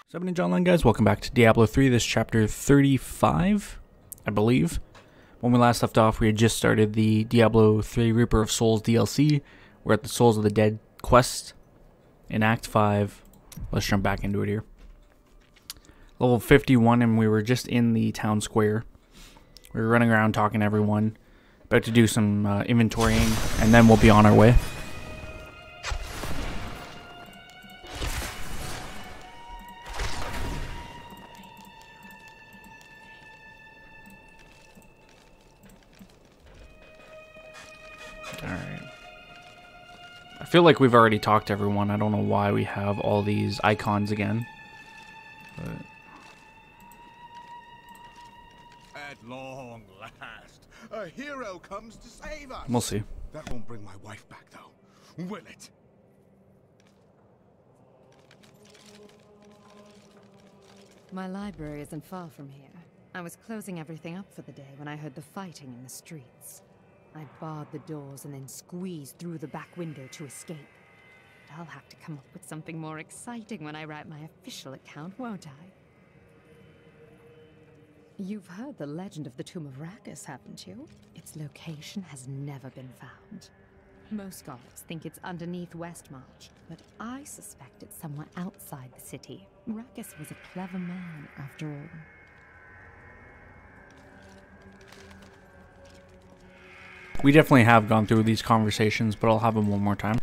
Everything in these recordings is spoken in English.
What's happening, Online guys? Welcome back to Diablo 3. This is chapter 35, I believe. When we last left off, we had just started the Diablo 3 Reaper of Souls DLC. We're at the Souls of the Dead quest in Act 5. Let's jump back into it here. Level 51, and we were just in the town square. We were running around talking to everyone, about to do some inventorying, and then we'll be on our way. Alright. I feel like we've already talked to everyone. I don't know why we have all these icons again. But at long last, a hero comes to save us. we'll see. That won't bring my wife back, though, will it? My library isn't far from here. I was closing everything up for the day when I heard the fighting in the streets. I barred the doors and then squeezed through the back window to escape. I'll have to come up with something more exciting when I write my official account, won't I? You've heard the legend of the Tomb of Rakus, haven't you? Its location has never been found. Most scholars think it's underneath Westmarch, but I suspect it's somewhere outside the city. Rakus was a clever man, after all. We definitely have gone through these conversations, but I'll have them one more time.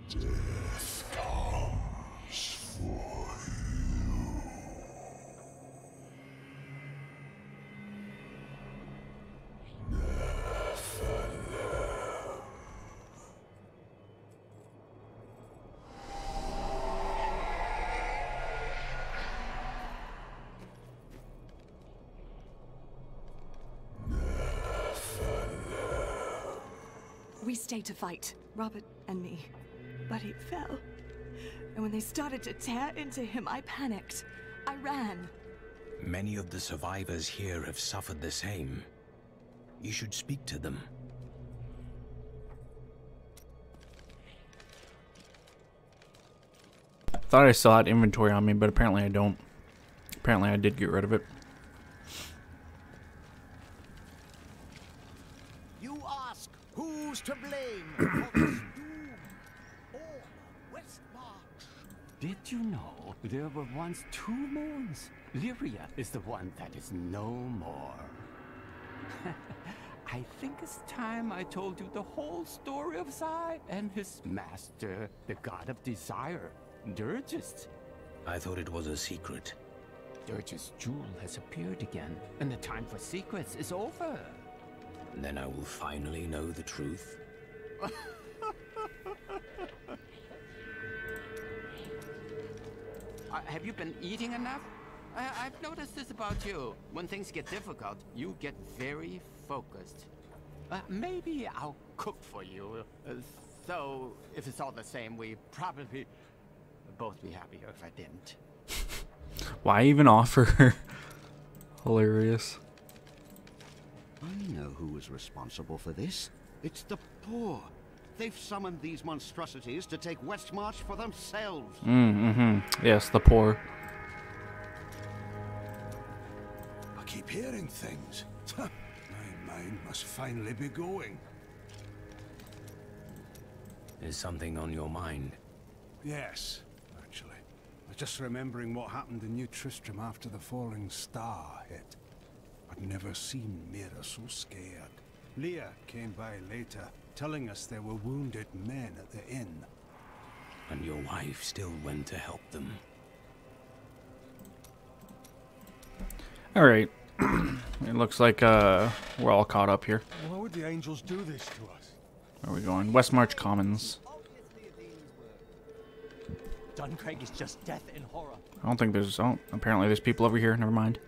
Death comes for you. We stayed to fight, Robert and me, but he fell. And when they started to tear into him, I panicked. I ran. Many of the survivors here have suffered the same. You should speak to them. I thought I still had inventory on me, but apparently I don't. Apparently I did get rid of it. You ask who's to blame for this doom or Westmarch? Did you know there were once two moons? Lyria is the one that is no more. I think it's time I told you the whole story of Zai and his master, the god of desire, Dirges. I thought it was a secret. Dirges' jewel has appeared again, and the time for secrets is over. Then I will finally know the truth. Have you been eating enough? I've noticed this about you. When things get difficult, you get very focused. Maybe I'll cook for you. So, if it's all the same, we probably both be happier if I didn't. Why even offer? Hilarious. I know who is responsible for this. It's the poor. They've summoned these monstrosities to take Westmarch for themselves. Yes, the poor. I keep hearing things. My mind must finally be going. Is something on your mind? Yes, actually. I was just remembering what happened in New Tristram after the falling star hit. I'd never seen Mira so scared. Leah came by later, telling us there were wounded men at the inn. And your wife still went to help them. Alright. It looks like we're all caught up here. Why would the angels do this to us? Where are we going? Westmarch Commons. Duncraig is just death in horror. I don't think there's... Oh, apparently there's people over here. Never mind.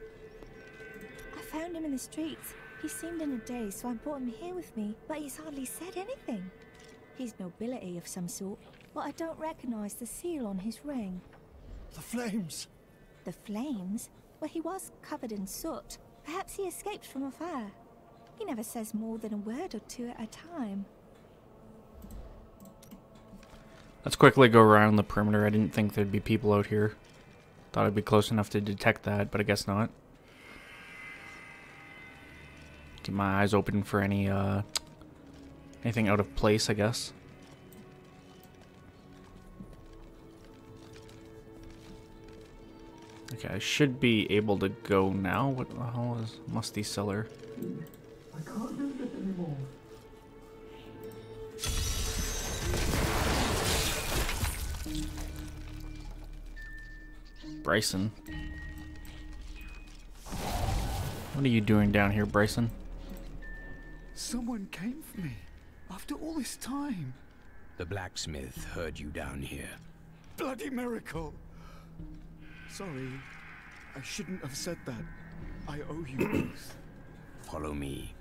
I found him in the streets. He seemed in a daze, so I brought him here with me, but he's hardly said anything. He's nobility of some sort, but I don't recognize the seal on his ring. The flames! The flames? Well, he was covered in soot. Perhaps he escaped from a fire. He never says more than a word or two at a time. Let's quickly go around the perimeter. I didn't think there'd be people out here. Thought I'd be close enough to detect that, but I guess not. Keep my eyes open for any anything out of place, I guess. Okay, I should be able to go now. What the hell is Musty Cellar? I can't do this anymore. Bryson. What are you doing down here, Bryson? Someone came for me. After all this time. The blacksmith heard you down here. Bloody miracle! Sorry. I shouldn't have said that. I owe you both. Follow me.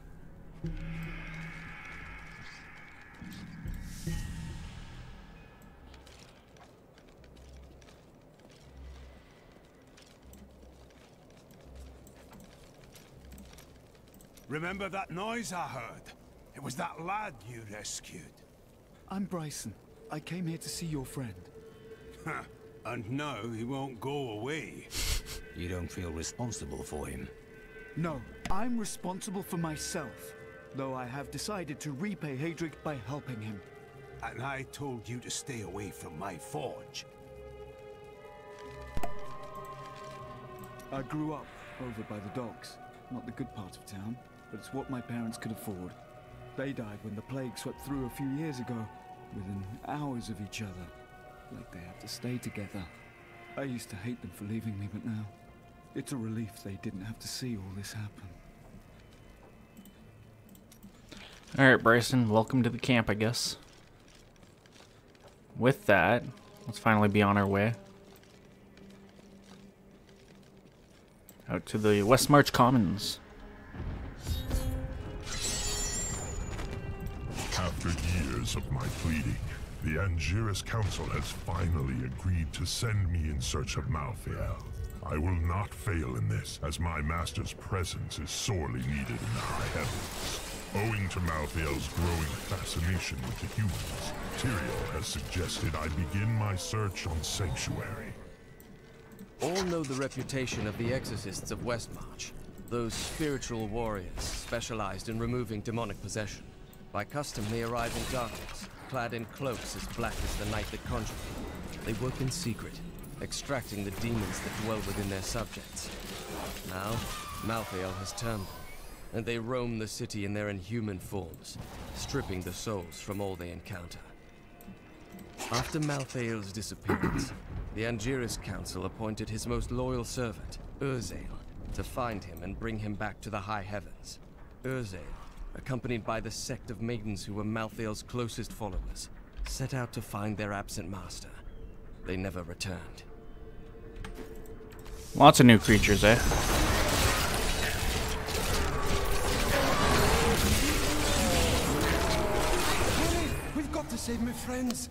Remember that noise I heard? It was that lad you rescued. I'm Bryson. I came here to see your friend. Huh. And now he won't go away. You don't feel responsible for him? No, I'm responsible for myself. Though I have decided to repay Hadric by helping him. And I told you to stay away from my forge. I grew up over by the docks. Not the good part of town, but it's what my parents could afford. They died when the plague swept through a few years ago, within hours of each other. Like they had to stay together. I used to hate them for leaving me, but now it's a relief they didn't have to see all this happen. Alright, Bryson, welcome to the camp, I guess. With that, let's finally be on our way. Out to the Westmarch Commons. After years of my pleading, the Angiris Council has finally agreed to send me in search of Malthael. I will not fail in this, as my master's presence is sorely needed in the High Heavens. Owing to Malthael's growing fascination with the humans, Tyrael has suggested I begin my search on Sanctuary. All know the reputation of the exorcists of Westmarch. Those spiritual warriors specialized in removing demonic possession. By custom, they arrive in darkness, clad in cloaks as black as the night that conjured them. They work in secret, extracting the demons that dwell within their subjects. Now, Malthael has turned them, and they roam the city in their inhuman forms, stripping the souls from all they encounter. After Malthael's disappearance, the Angiris Council appointed his most loyal servant, Urzael, to find him and bring him back to the High Heavens. Urzael, accompanied by the sect of maidens who were Malthael's closest followers, set out to find their absent master. They never returned. Lots of new creatures, eh? We've got to save my friends.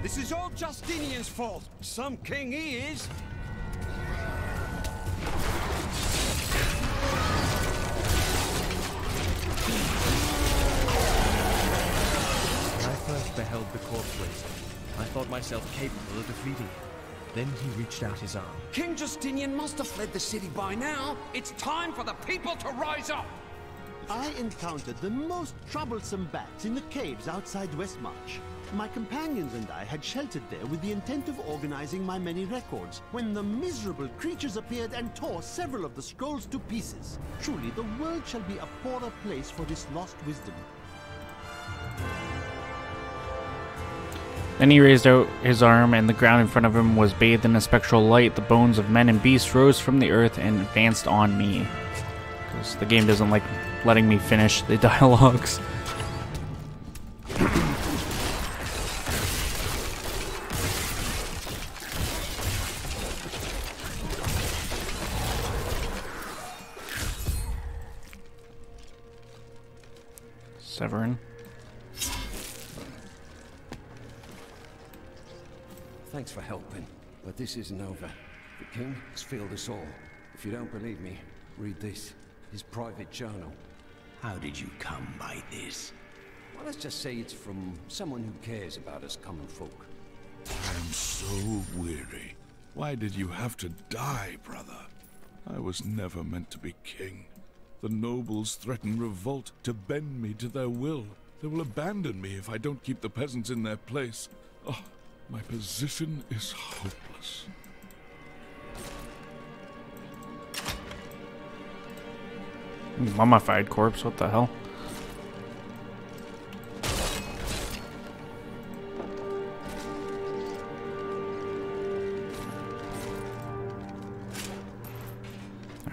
This is all Justinian's fault. Some king he is. When I first beheld the corpse racer, I thought myself capable of defeating him. Then he reached out his arm. King Justinian must have fled the city by now. It's time for the people to rise up. I encountered the most troublesome bats in the caves outside Westmarch. My companions and I had sheltered there with the intent of organizing my many records, when the miserable creatures appeared and tore several of the scrolls to pieces. Truly, the world shall be a poorer place for this lost wisdom. Then he raised out his arm, and the ground in front of him was bathed in a spectral light. The bones of men and beasts rose from the earth and advanced on me. Because the game doesn't like letting me finish the dialogues. Severin. Thanks for helping, but this isn't over. The king has failed us all. If you don't believe me, read this. His private journal. How did you come by this? Well, let's just say it's from someone who cares about us common folk. I am so weary. Why did you have to die, brother? I was never meant to be king. The nobles threaten revolt to bend me to their will. They will abandon me if I don't keep the peasants in their place. Oh, my position is hopeless. Mummified corpse, what the hell?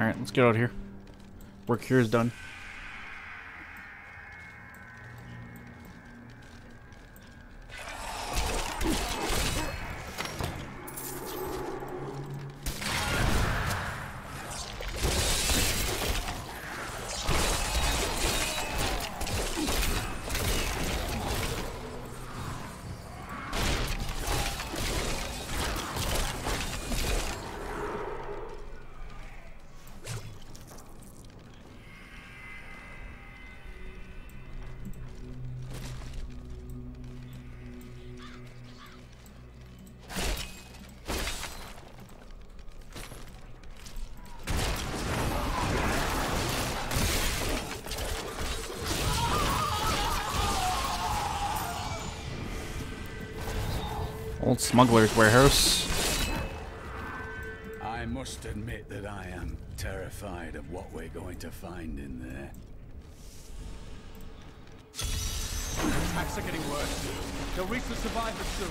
Alright, let's get out of here. Work here is done. Old smuggler's warehouse. I must admit that I am terrified of what we're going to find in there. Attacks are getting worse. They'll reach the survivors soon.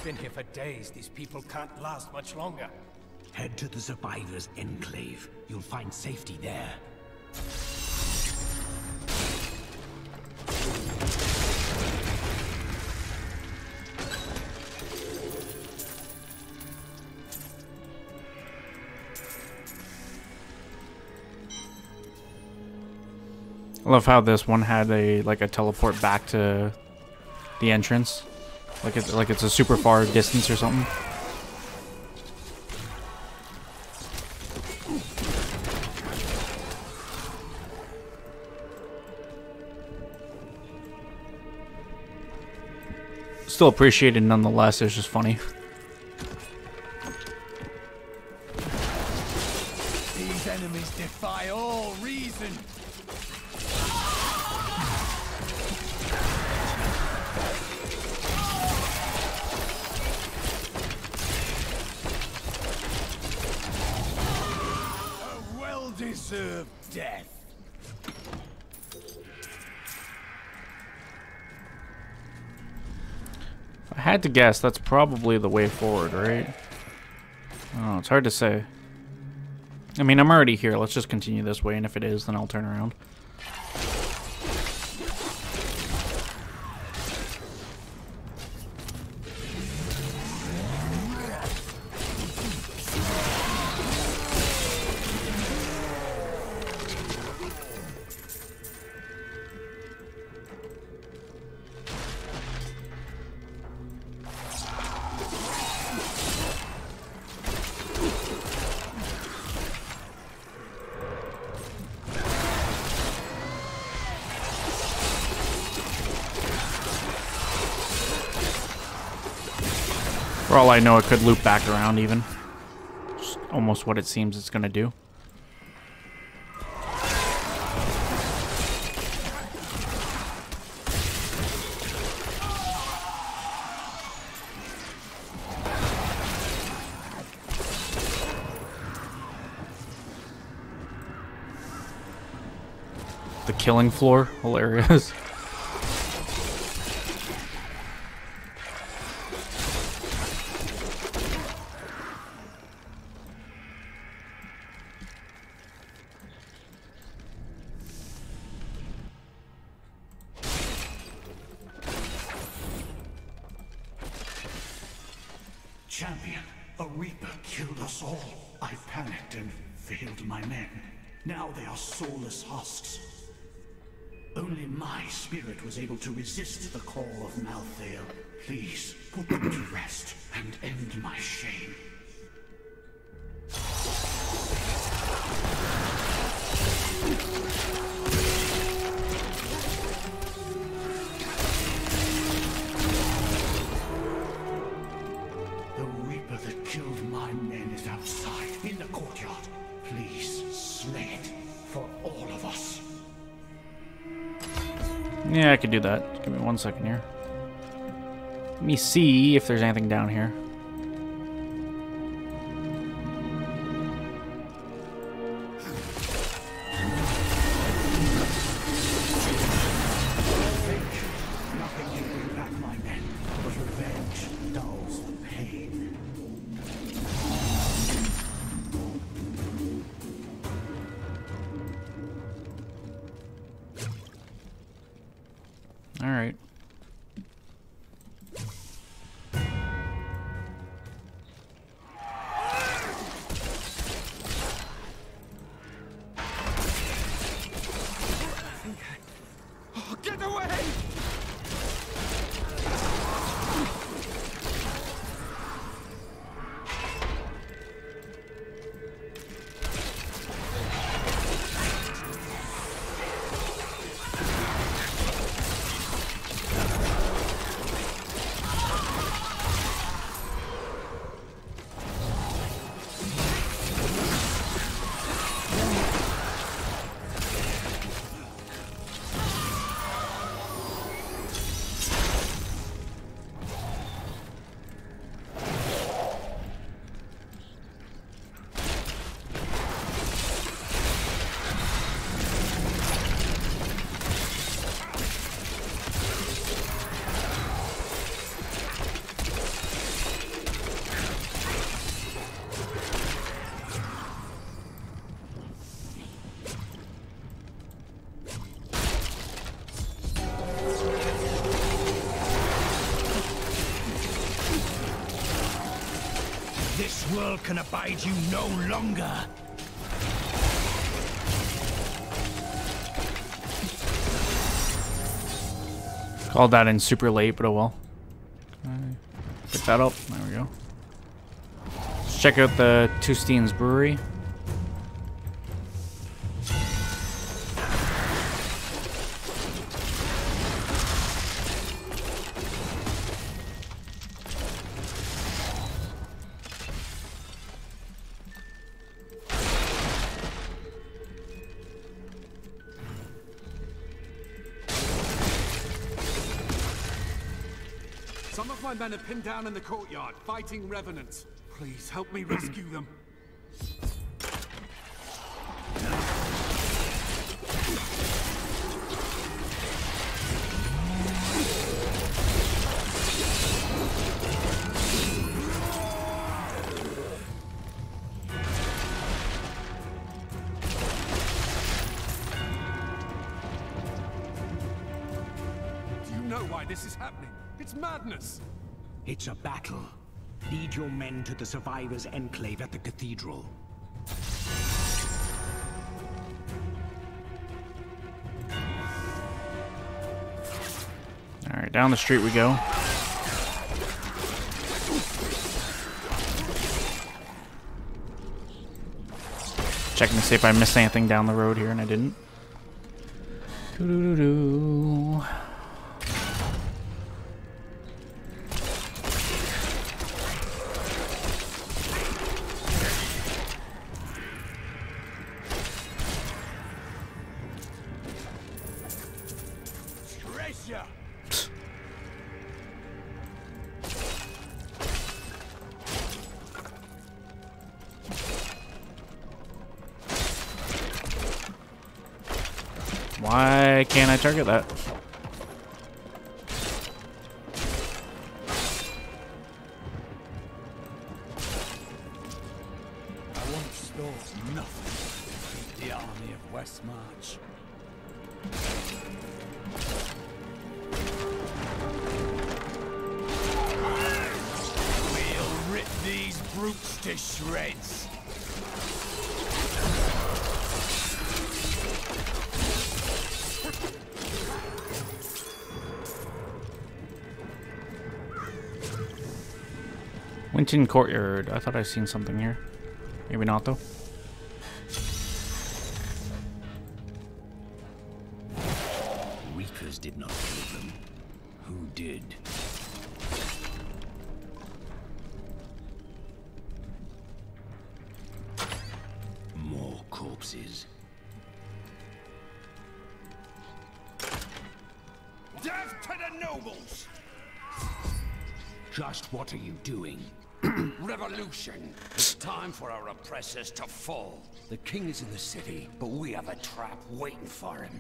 Been here for days. These people can't last much longer. Head to the survivors' enclave. You'll find safety there. I love how this one had a teleport back to the entrance. Like it's a super far distance or something. Still appreciated nonetheless, it's just funny. These enemies defy all reason. Deserve death. If I had to guess, that's probably the way forward, right? Oh, it's hard to say. I mean, I'm already here. Let's just continue this way, and if it is, then I'll turn around. For all I know, it could loop back around even. Just almost what it seems it's gonna do. killing floor. Hilarious. Champion, a Reaper killed us all. I panicked and failed my men. Now they are soulless husks. Only my spirit was able to resist the call of Malthael. Please, put them to rest and end my shame. The Reaper that killed my men is outside, in the courtyard. Please, slay it, for all of us. Yeah, I could do that. Give me 1 second here. Let me see if there's anything down here. Nothing can bring back my men, but revenge dulls the pain. All right. Oh, get away! This world can abide you no longer. Called that in super late, but oh well. Pick that up. There we go. Let's check out the Tustein's Brewery. Some of my men are pinned down in the courtyard, fighting revenants. Please help me rescue them. Do you know why this is happening? It's madness! It's a battle. Lead your men to the survivors' enclave at the cathedral. Alright, down the street we go. Checking to see if I missed anything down the road here, and I didn't. Doo-doo-doo-doo. Treasure! Why Why can't I target that? I once thought nothing of the army of Westmarch. We'll rip these brutes to shreds. Winton Courtyard. I thought I seen something here. Maybe not though. Reapers did not kill them. Who did? More corpses. Death to the nobles! Just what are you doing? Revolution! It's time for our oppressors to fall. The king is in the city, but we have a trap waiting for him.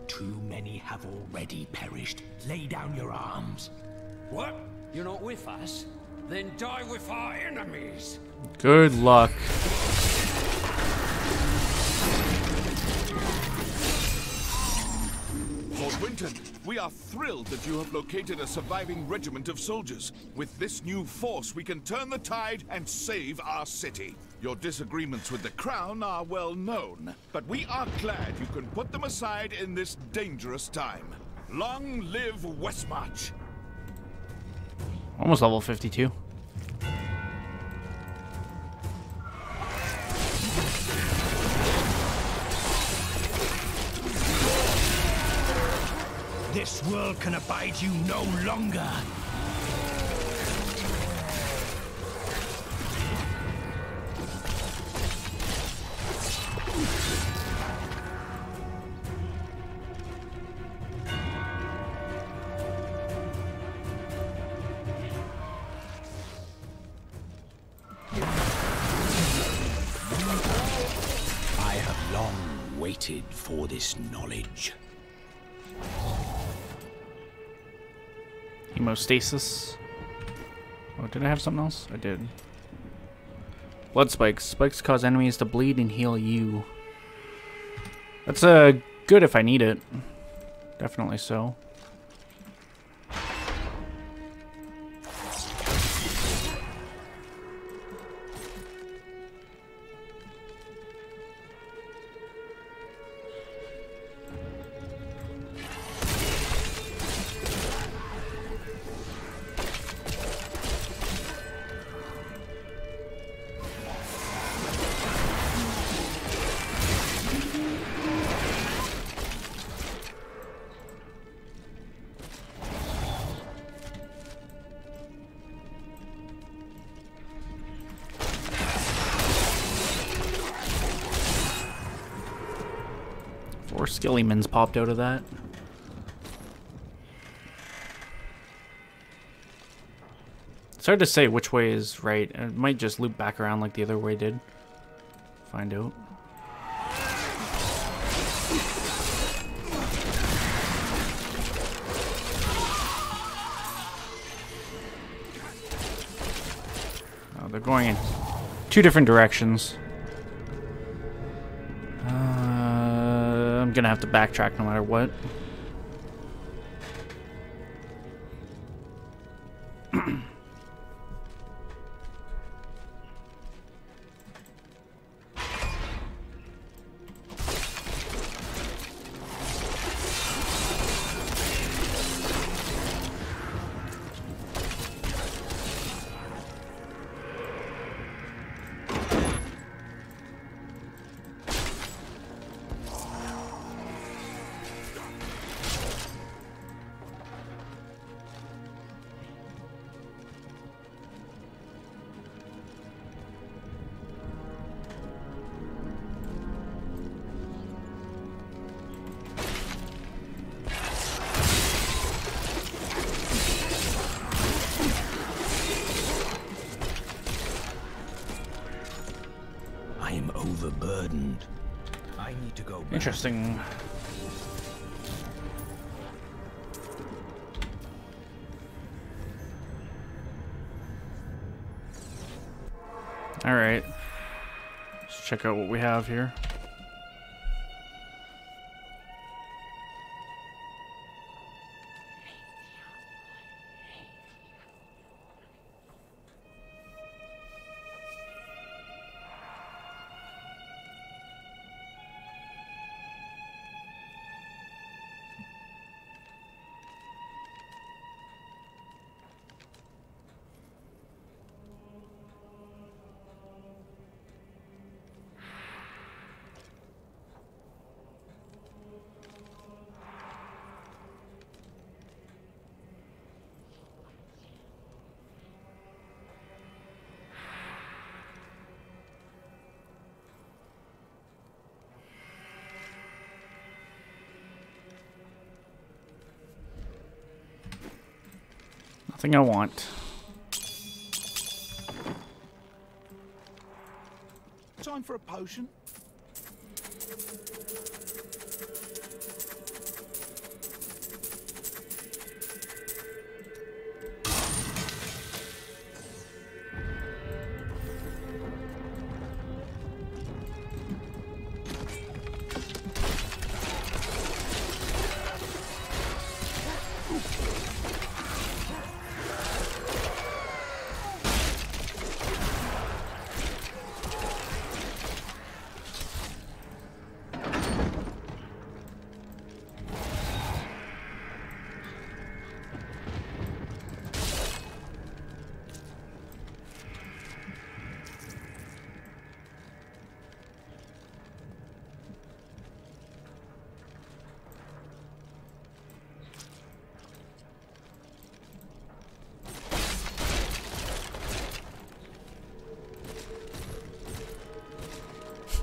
Too many have already perished. Lay down your arms. What? You're not with us? Then die with our enemies! Good luck. Lord Winton, we are thrilled that you have located a surviving regiment of soldiers. With this new force, we can turn the tide and save our city. Your disagreements with the crown are well known, but we are glad you can put them aside in this dangerous time. Long live Westmarch! Almost level 52. This world can abide you no longer. I have long waited for this knowledge. Hemostasis. Oh, did I have something else? I did. Blood spikes. Spikes cause enemies to bleed and heal you. That's good if I need it. Definitely so. Four skillymans popped out of that. It's hard to say which way is right. It might just loop back around like the other way did. Find out. Oh, they're going in two different directions. I'm gonna have to backtrack no matter what. I am overburdened. I need to go back. Interesting. Alright. Let's check out what we have here. Nothing I want. Time for a potion?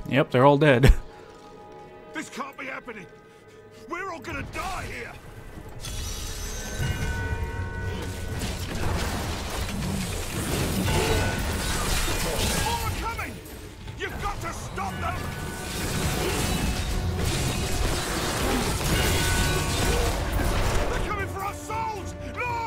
Yep, they're all dead. This can't be happening. We're all gonna die here. More are coming! You've got to stop them! They're coming for our souls! No!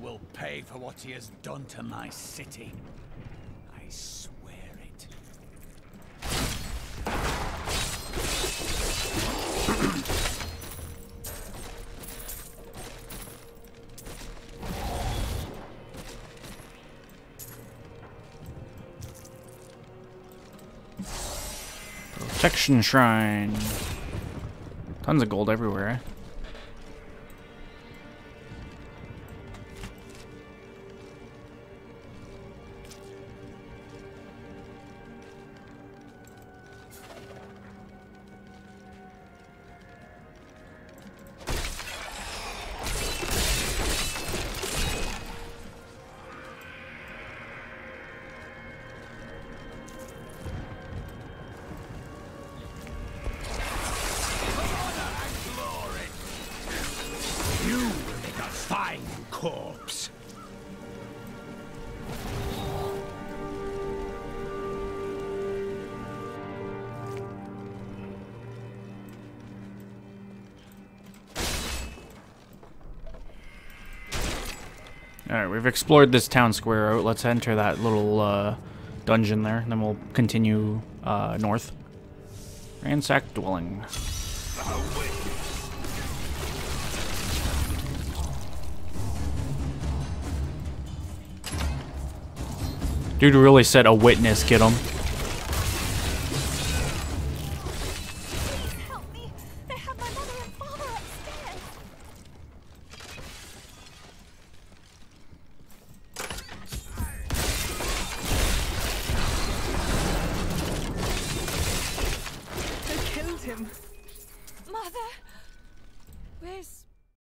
Will pay for what he has done to my city. I swear it. Protection Shrine. Tons of gold everywhere, eh? Corpse. Alright, we've explored this town square out. Let's enter that little dungeon there, and then we'll continue north. Ransack dwelling. Dude really said a witness, get him.